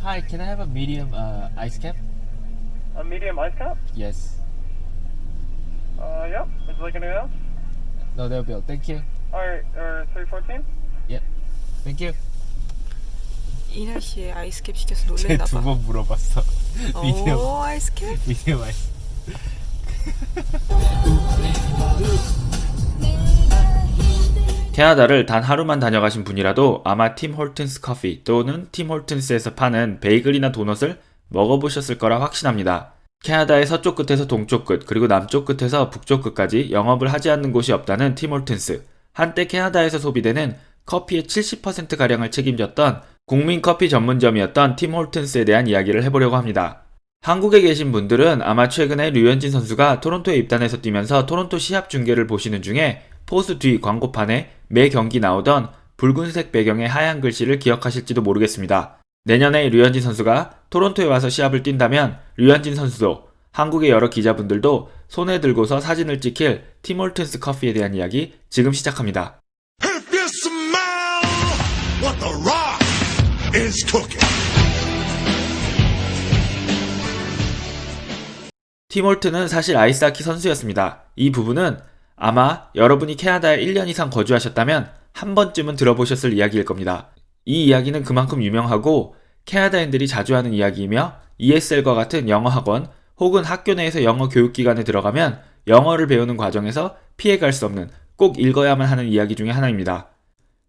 Hi, can I have a medium ice cap? A medium ice cap? Yes. Yeah. Would you like anything else? No, that'll be all. Thank you. Alright, or 314? Yep. Thank you. 이 날씨에 아이스캡 시켜서 쟤 놀랬나 두 봐. 번 물어봤어. 미디엄, 오, 아이스캡? 미디엄 아이스. 캐나다를 단 하루만 다녀가신 분이라도 아마 팀 홀튼스 커피 또는 팀 홀튼스에서 파는 베이글이나 도넛을 먹어보셨을 거라 확신합니다. 캐나다의 서쪽 끝에서 동쪽 끝 그리고 남쪽 끝에서 북쪽 끝까지 영업을 하지 않는 곳이 없다는 팀 홀튼스. 한때 캐나다에서 소비되는 커피의 70%가량을 책임졌던 국민 커피 전문점이었던 팀 홀튼스에 대한 이야기를 해보려고 합니다. 한국에 계신 분들은 아마 최근에 류현진 선수가 토론토에 입단해서 뛰면서 토론토 시합 중계를 보시는 중에 포수 뒤 광고판에 매 경기 나오던 붉은색 배경의 하얀 글씨를 기억하실지도 모르겠습니다. 내년에 류현진 선수가 토론토에 와서 시합을 뛴다면 류현진 선수도 한국의 여러 기자분들도 손에 들고서 사진을 찍힐 팀 홀튼스 커피에 대한 이야기 지금 시작합니다. If you smell what the rock is cooking. 팀 홀튼은 사실 아이스하키 선수였습니다. 이 부분은 아마 여러분이 캐나다에 1년 이상 거주하셨다면 한 번쯤은 들어보셨을 이야기일 겁니다. 이 이야기는 그만큼 유명하고 캐나다인들이 자주 하는 이야기이며 ESL과 같은 영어 학원 혹은 학교 내에서 영어 교육기관에 들어가면 영어를 배우는 과정에서 피해갈 수 없는 꼭 읽어야만 하는 이야기 중에 하나입니다.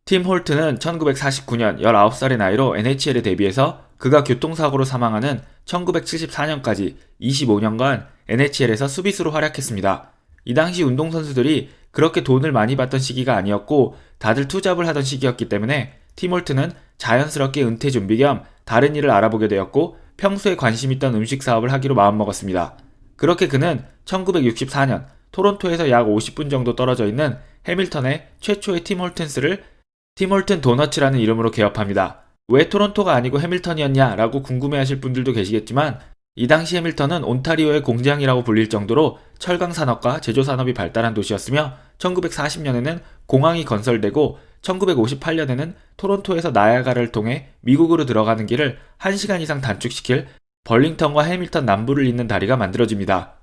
팀 홀튼은 1949년 19살의 나이로 NHL에 데뷔해서 그가 교통사고로 사망하는 1974년까지 25년간 NHL에서 수비수로 활약했습니다. 이 당시 운동선수들이 그렇게 돈을 많이 받던 시기가 아니었고 다들 투잡을 하던 시기였기 때문에 팀 홀튼은 자연스럽게 은퇴 준비 겸 다른 일을 알아보게 되었고 평소에 관심 있던 음식 사업을 하기로 마음먹었습니다. 그렇게 그는 1964년 토론토에서 약 50분 정도 떨어져 있는 해밀턴의 최초의 팀 홀튼스를 팀 홀튼 도너츠라는 이름으로 개업합니다. 왜 토론토가 아니고 해밀턴이었냐 라고 궁금해하실 분들도 계시겠지만 이 당시 해밀턴은 온타리오의 공장이라고 불릴 정도로 철강 산업과 제조 산업이 발달한 도시였으며 1940년에는 공항이 건설되고 1958년에는 토론토에서 나야가라를 통해 미국으로 들어가는 길을 1시간 이상 단축시킬 벌링턴과 해밀턴 남부를 잇는 다리가 만들어집니다.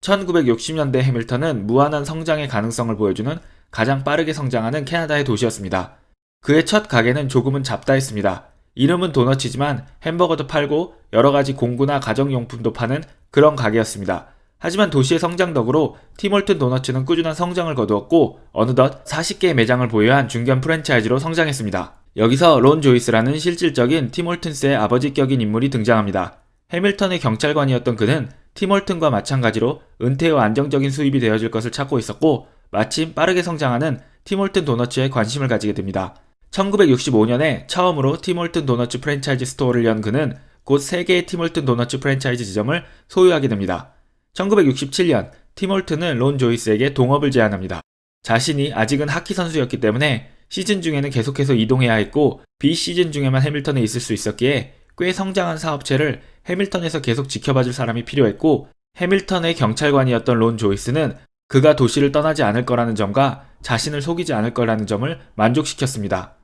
1960년대 해밀턴은 무한한 성장의 가능성을 보여주는 가장 빠르게 성장하는 캐나다의 도시였습니다. 그의 첫 가게는 조금은 잡다했습니다. 이름은 도너츠지만 햄버거도 팔고 여러가지 공구나 가정용품도 파는 그런 가게였습니다. 하지만 도시의 성장 덕으로 팀 홀튼 도너츠는 꾸준한 성장을 거두었고 어느덧 40개의 매장을 보유한 중견 프랜차이즈로 성장했습니다. 여기서 론 조이스라는 실질적인 팀 홀튼스의 아버지격인 인물이 등장합니다. 해밀턴의 경찰관이었던 그는 팀 홀튼과 마찬가지로 은퇴 후 안정적인 수입이 되어줄 것을 찾고 있었고 마침 빠르게 성장하는 팀 홀튼 도너츠에 관심을 가지게 됩니다. 1965년에 처음으로 팀 홀튼 도너츠 프랜차이즈 스토어를 연 그는 곧 3개의 팀 홀튼 도너츠 프랜차이즈 지점을 소유하게 됩니다. 1967년 팀 홀튼은 론 조이스에게 동업을 제안합니다. 자신이 아직은 하키 선수였기 때문에 시즌 중에는 계속해서 이동해야 했고 비시즌 중에만 해밀턴에 있을 수 있었기에 꽤 성장한 사업체를 해밀턴에서 계속 지켜봐줄 사람이 필요했고 해밀턴의 경찰관이었던 론 조이스는 그가 도시를 떠나지 않을 거라는 점과 자신을 속이지 않을 거라는 점을 만족시켰습니다.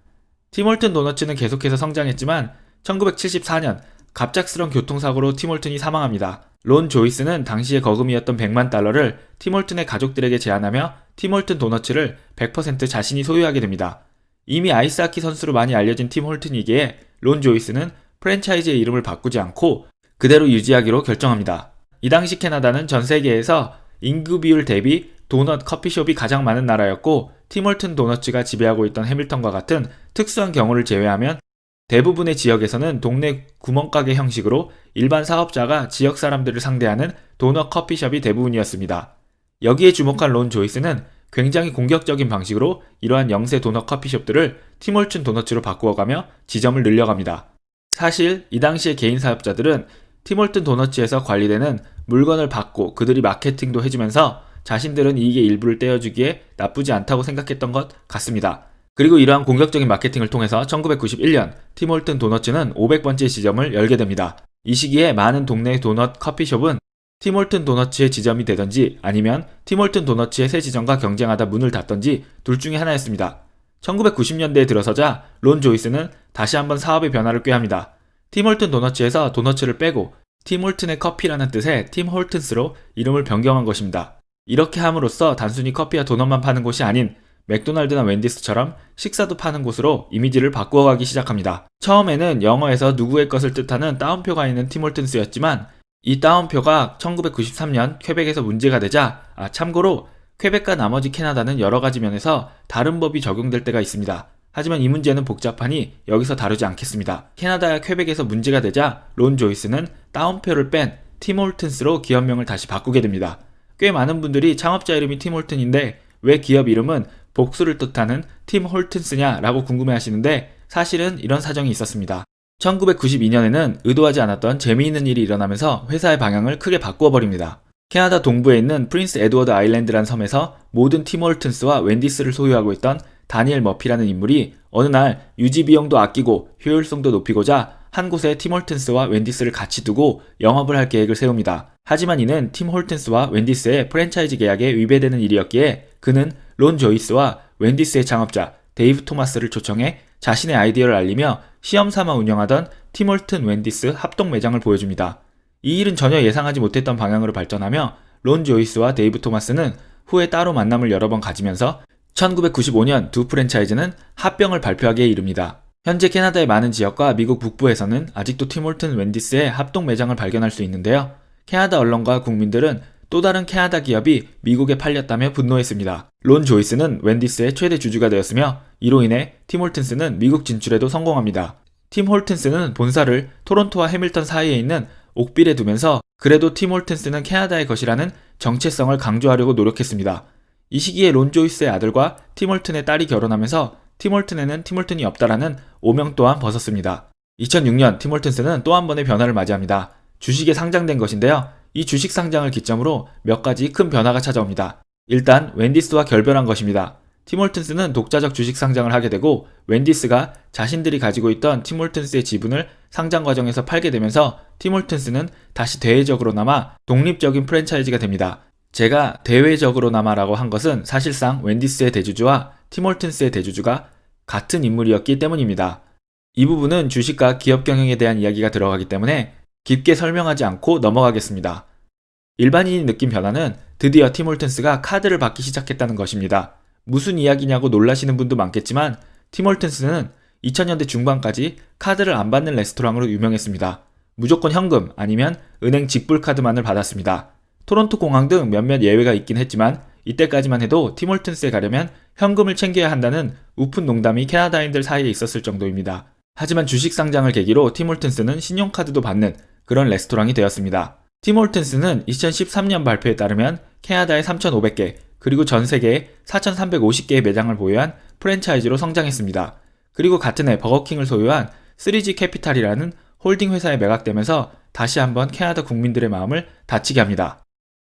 팀 홀튼 도너츠는 계속해서 성장했지만 1974년 갑작스런 교통사고로 팀 홀튼이 사망합니다. 론 조이스는 당시의 거금이었던 100만 달러를 팀 홀튼의 가족들에게 제안하며 팀 홀튼 도너츠를 100% 자신이 소유하게 됩니다. 이미 아이스하키 선수로 많이 알려진 팀 홀튼이기에 론 조이스는 프랜차이즈의 이름을 바꾸지 않고 그대로 유지하기로 결정합니다. 이 당시 캐나다는 전 세계에서 인구 비율 대비 도넛 커피숍이 가장 많은 나라였고 팀 홀튼 도너츠가 지배하고 있던 해밀턴과 같은 특수한 경우를 제외하면 대부분의 지역에서는 동네 구멍가게 형식으로 일반 사업자가 지역 사람들을 상대하는 도넛 커피숍이 대부분이었습니다. 여기에 주목한 론 조이스는 굉장히 공격적인 방식으로 이러한 영세 도넛 커피숍들을 팀 홀튼 도너츠로 바꾸어가며 지점을 늘려갑니다. 사실 이 당시의 개인 사업자들은 팀 홀튼 도너츠에서 관리되는 물건을 받고 그들이 마케팅도 해주면서 자신들은 이익의 일부를 떼어주기에 나쁘지 않다고 생각했던 것 같습니다. 그리고 이러한 공격적인 마케팅을 통해서 1991년 팀 홀튼 도너츠는 500번째 지점을 열게 됩니다. 이 시기에 많은 동네 도넛 커피숍은 팀 홀튼 도너츠의 지점이 되던지 아니면 팀 홀튼 도너츠의 새 지점과 경쟁하다 문을 닫던지 둘 중에 하나였습니다. 1990년대에 들어서자 론 조이스는 다시 한번 사업의 변화를 꾀합니다. 팀홀튼 도너츠에서 도너츠를 빼고 팀홀튼의 커피라는 뜻의 팀홀튼스로 이름을 변경한 것입니다. 이렇게 함으로써 단순히 커피와 도넛만 파는 곳이 아닌 맥도날드나 웬디스처럼 식사도 파는 곳으로 이미지를 바꾸어가기 시작합니다. 처음에는 영어에서 누구의 것을 뜻하는 따옴표가 있는 팀홀튼스였지만 이 따옴표가 1993년 퀘벡에서 문제가 되자 참고로 퀘벡과 나머지 캐나다는 여러가지 면에서 다른 법이 적용될 때가 있습니다. 하지만 이 문제는 복잡하니 여기서 다루지 않겠습니다. 캐나다와 퀘벡에서 문제가 되자 론 조이스는 따옴표를 뺀 팀홀튼스로 기업명을 다시 바꾸게 됩니다. 꽤 많은 분들이 창업자 이름이 팀홀튼인데 왜 기업 이름은 복수를 뜻하는 팀홀튼스냐 라고 궁금해하시는데 사실은 이런 사정이 있었습니다. 1992년에는 의도하지 않았던 재미있는 일이 일어나면서 회사의 방향을 크게 바꾸어 버립니다. 캐나다 동부에 있는 프린스 에드워드 아일랜드라는 섬에서 모든 팀홀튼스와 웬디스를 소유하고 있던 다니엘 머피라는 인물이 어느 날 유지 비용도 아끼고 효율성도 높이고자 한 곳에 팀홀튼스와 웬디스를 같이 두고 영업을 할 계획을 세웁니다. 하지만 이는 팀홀튼스와 웬디스의 프랜차이즈 계약에 위배되는 일이었기에 그는 론 조이스와 웬디스의 창업자 데이브 토마스를 초청해 자신의 아이디어를 알리며 시험삼아 운영하던 팀홀튼 웬디스 합동 매장을 보여줍니다. 이 일은 전혀 예상하지 못했던 방향으로 발전하며 론 조이스와 데이브 토마스는 후에 따로 만남을 여러 번 가지면서 1995년 두 프랜차이즈는 합병을 발표하기에 이릅니다. 현재 캐나다의 많은 지역과 미국 북부에서는 아직도 팀홀튼 웬디스의 합동 매장을 발견할 수 있는데요. 캐나다 언론과 국민들은 또 다른 캐나다 기업이 미국에 팔렸다며 분노했습니다. 론 조이스는 웬디스의 최대 주주가 되었으며 이로 인해 팀홀튼스는 미국 진출에도 성공합니다. 팀홀튼스는 본사를 토론토와 해밀턴 사이에 있는 옥빌에 두면서 그래도 팀홀튼스는 캐나다의 것이라는 정체성을 강조하려고 노력했습니다. 이 시기에 론 조이스의 아들과 팀홀튼의 딸이 결혼하면서 팀홀튼에는 팀홀튼이 없다라는 오명 또한 벗었습니다. 2006년 팀홀튼스는 또 한 번의 변화를 맞이합니다. 주식에 상장된 것인데요. 이 주식 상장을 기점으로 몇 가지 큰 변화가 찾아옵니다. 일단 웬디스와 결별한 것입니다. 팀홀튼스는 독자적 주식 상장을 하게 되고 웬디스가 자신들이 가지고 있던 팀홀튼스의 지분을 상장 과정에서 팔게 되면서 팀홀튼스는 다시 대외적으로나마 독립적인 프랜차이즈가 됩니다. 제가 대외적으로나마라고 한 것은 사실상 웬디스의 대주주와 팀홀튼스의 대주주가 같은 인물이었기 때문입니다. 이 부분은 주식과 기업 경영에 대한 이야기가 들어가기 때문에 깊게 설명하지 않고 넘어가겠습니다. 일반인이 느낀 변화는 드디어 팀홀튼스가 카드를 받기 시작했다는 것입니다. 무슨 이야기냐고 놀라시는 분도 많겠지만 팀홀튼스는 2000년대 중반까지 카드를 안 받는 레스토랑으로 유명했습니다. 무조건 현금 아니면 은행 직불 카드만을 받았습니다. 토론토 공항 등 몇몇 예외가 있긴 했지만 이때까지만 해도 팀홀튼스에 가려면 현금을 챙겨야 한다는 우픈 농담이 캐나다인들 사이에 있었을 정도입니다. 하지만 주식 상장을 계기로 팀홀튼스는 신용카드도 받는 그런 레스토랑이 되었습니다. 팀홀튼스는 2013년 발표에 따르면 캐나다에 3,500개 그리고 전 세계에 4,350개의 매장을 보유한 프랜차이즈로 성장했습니다. 그리고 같은 해 버거킹을 소유한 3G 캐피탈이라는 홀딩 회사에 매각되면서 다시 한번 캐나다 국민들의 마음을 다치게 합니다.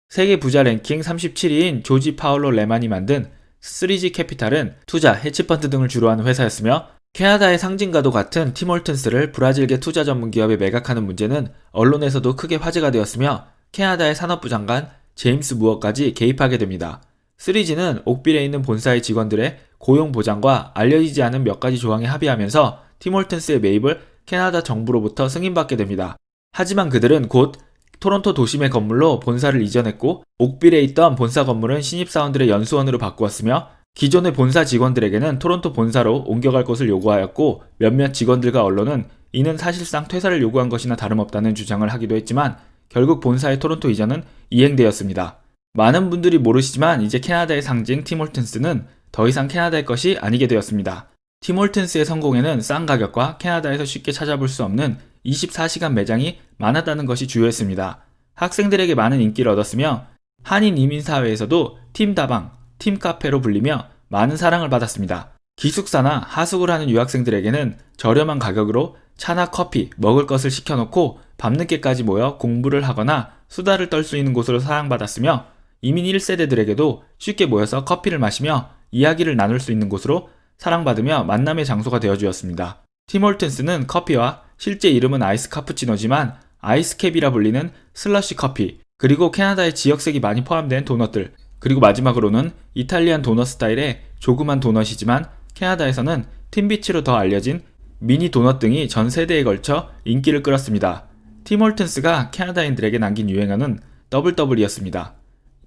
세계 부자 랭킹 37위인 조지 파울로 레만이 만든 3G 캐피탈은 투자, 헤지펀드 등을 주로 하는 회사였으며 캐나다의 상징과도 같은 팀홀튼스를 브라질계 투자 전문 기업에 매각하는 문제는 언론에서도 크게 화제가 되었으며 캐나다의 산업부 장관 제임스 무어까지 개입하게 됩니다. 3G는 옥빌에 있는 본사의 직원들의 고용 보장과 알려지지 않은 몇 가지 조항에 합의하면서 팀홀튼스의 매입을 캐나다 정부로부터 승인받게 됩니다. 하지만 그들은 곧 토론토 도심의 건물로 본사를 이전했고 옥빌에 있던 본사 건물은 신입사원들의 연수원으로 바꾸었으며 기존의 본사 직원들에게는 토론토 본사로 옮겨갈 것을 요구하였고 몇몇 직원들과 언론은 이는 사실상 퇴사를 요구한 것이나 다름없다는 주장을 하기도 했지만 결국 본사의 토론토 이전은 이행되었습니다. 많은 분들이 모르시지만 이제 캐나다의 상징 팀홀튼스는 더 이상 캐나다의 것이 아니게 되었습니다. 팀홀튼스의 성공에는 싼 가격과 캐나다에서 쉽게 찾아볼 수 없는 24시간 매장이 많았다는 것이 주요했습니다. 학생들에게 많은 인기를 얻었으며 한인 이민사회에서도 팀다방, 팀카페로 불리며 많은 사랑을 받았습니다. 기숙사나 하숙을 하는 유학생들에게는 저렴한 가격으로 차나 커피, 먹을 것을 시켜놓고 밤늦게까지 모여 공부를 하거나 수다를 떨 수 있는 곳으로 사랑받았으며 이민 1세대들에게도 쉽게 모여서 커피를 마시며 이야기를 나눌 수 있는 곳으로 사랑받으며 만남의 장소가 되어주었습니다. 팀홀튼스는 커피와 실제 이름은 아이스 카푸치노지만 아이스캡이라 불리는 슬러시 커피, 그리고 캐나다의 지역색이 많이 포함된 도넛들, 그리고 마지막으로는 이탈리안 도넛 스타일의 조그만 도넛이지만 캐나다에서는 팀비치로 더 알려진 미니 도넛 등이 전 세대에 걸쳐 인기를 끌었습니다. 팀홀튼스가 캐나다인들에게 남긴 유행어는 더블더블이었습니다.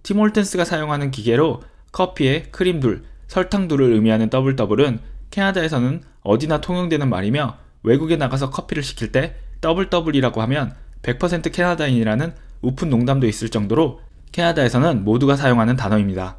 팀홀튼스가 사용하는 기계로 커피에 크림둘, 설탕둘을 의미하는 더블더블은 캐나다에서는 어디나 통용되는 말이며 외국에 나가서 커피를 시킬 때 더블더블이라고 하면 100% 캐나다인이라는 우픈 농담도 있을 정도로 캐나다에서는 모두가 사용하는 단어입니다.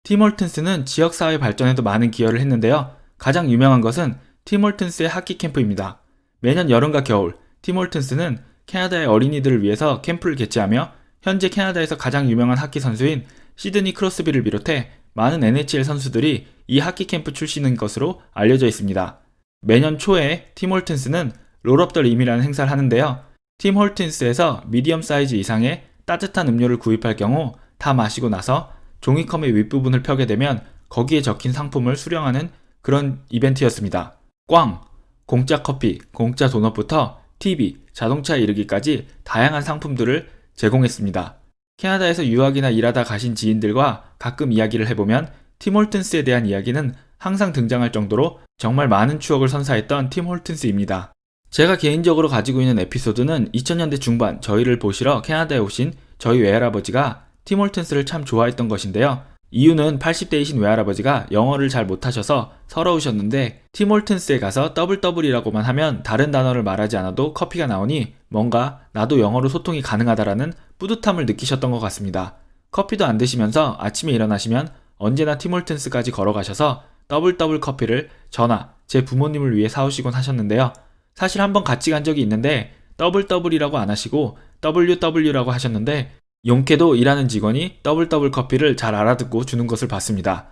팀홀튼스는 지역사회 발전에도 많은 기여를 했는데요. 가장 유명한 것은 팀홀튼스의 하키 캠프입니다. 매년 여름과 겨울, 팀홀튼스는 캐나다의 어린이들을 위해서 캠프를 개최하며 현재 캐나다에서 가장 유명한 하키 선수인 시드니 크로스비를 비롯해 많은 NHL 선수들이 이 하키 캠프 출신인 것으로 알려져 있습니다. 매년 초에 팀홀튼스는 롤업 더 림이라는 행사를 하는데요. 팀홀튼스에서 미디엄 사이즈 이상의 따뜻한 음료를 구입할 경우 다 마시고 나서 종이컵의 윗부분을 펴게 되면 거기에 적힌 상품을 수령하는 그런 이벤트였습니다. 꽝! 공짜 커피, 공짜 도넛부터 TV, 자동차에 이르기까지 다양한 상품들을 제공했습니다. 캐나다에서 유학이나 일하다 가신 지인들과 가끔 이야기를 해보면 팀홀튼스에 대한 이야기는 항상 등장할 정도로 정말 많은 추억을 선사했던 팀홀튼스입니다. 제가 개인적으로 가지고 있는 에피소드는 2000년대 중반 저희를 보시러 캐나다에 오신 저희 외할아버지가 팀홀튼스를 참 좋아했던 것인데요. 이유는 80대이신 외할아버지가 영어를 잘 못하셔서 서러우셨는데 팀홀튼스에 가서 더블더블이라고만 하면 다른 단어를 말하지 않아도 커피가 나오니 뭔가 나도 영어로 소통이 가능하다라는 뿌듯함을 느끼셨던 것 같습니다. 커피도 안 드시면서 아침에 일어나시면 언제나 팀홀튼스까지 걸어가셔서 더블더블 커피를 저나 제 부모님을 위해 사오시곤 하셨는데요. 사실 한번 같이 간 적이 있는데 더블더블이라고 안 하시고 WW라고 하셨는데 용케도 일하는 직원이 더블더블 커피를 잘 알아듣고 주는 것을 봤습니다.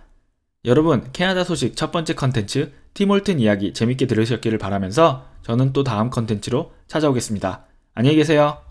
여러분, 캐나다 소식 첫 번째 컨텐츠 팀홀튼 이야기 재밌게 들으셨기를 바라면서 저는 또 다음 컨텐츠로 찾아오겠습니다. 안녕히 계세요.